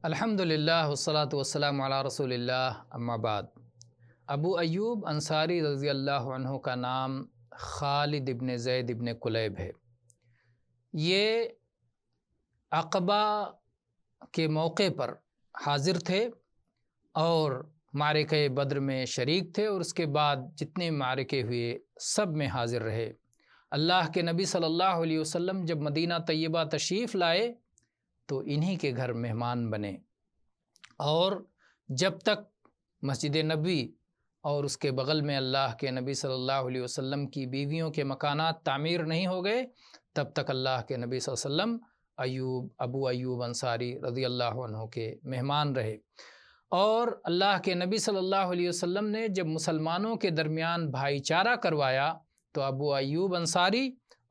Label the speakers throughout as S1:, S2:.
S1: الحمدللہ والصلاة والسلام علی رسول اللہ اما بعد۔ ابو ایوب انصاری رضی اللہ عنہ کا نام خالد ابن زید ابن کلیب ہے۔ یہ عقبہ کے موقع پر حاضر تھے اور معرکہ بدر میں شریک تھے، اور اس کے بعد جتنے معرکے ہوئے سب میں حاضر رہے۔ اللہ کے نبی صلی اللہ علیہ وسلم جب مدینہ طیبہ تشریف لائے تو انہی کے گھر مہمان بنے، اور جب تک مسجد نبوی اور اس کے بغل میں اللہ کے نبی صلی اللہ علیہ وسلم کی بیویوں کے مکانات تعمیر نہیں ہو گئے، تب تک اللہ کے نبی صلی اللہ علیہ وسلم ابو ایوب انصاری رضی اللہ عنہ کے مہمان رہے۔ اور اللہ کے نبی صلی اللہ علیہ وسلم نے جب مسلمانوں کے درمیان بھائی چارہ کروایا تو ابو ایوب انصاری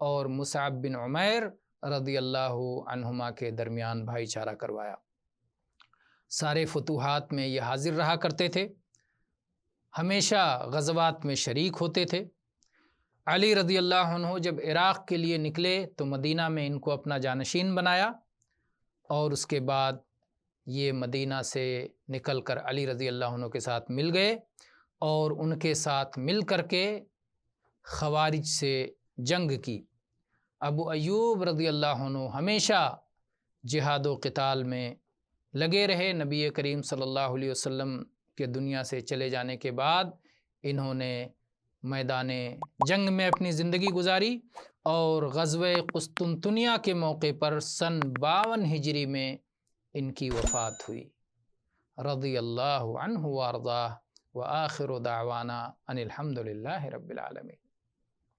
S1: اور مصعب بن عمیر رضی اللہ عنہما کے درمیان بھائی چارہ کروایا۔ سارے فتوحات میں یہ حاضر رہا کرتے تھے، ہمیشہ غزوات میں شریک ہوتے تھے۔ علی رضی اللہ عنہ جب عراق کے لیے نکلے تو مدینہ میں ان کو اپنا جانشین بنایا، اور اس کے بعد یہ مدینہ سے نکل کر علی رضی اللہ عنہ کے ساتھ مل گئے، اور ان کے ساتھ مل کر کے خوارج سے جنگ کی۔ ابو ایوب رضی اللہ عنہ ہمیشہ جہاد و قتال میں لگے رہے۔ نبی کریم صلی اللہ علیہ وسلم کے دنیا سے چلے جانے کے بعد انہوں نے میدان جنگ میں اپنی زندگی گزاری، اور غزوہ قسطنطنیہ کے موقع پر سن 52 ہجری میں ان کی وفات ہوئی۔ رضی اللہ عنہ وارضاہ، وآخر دعوانا ان الحمد للہ رب العالمین۔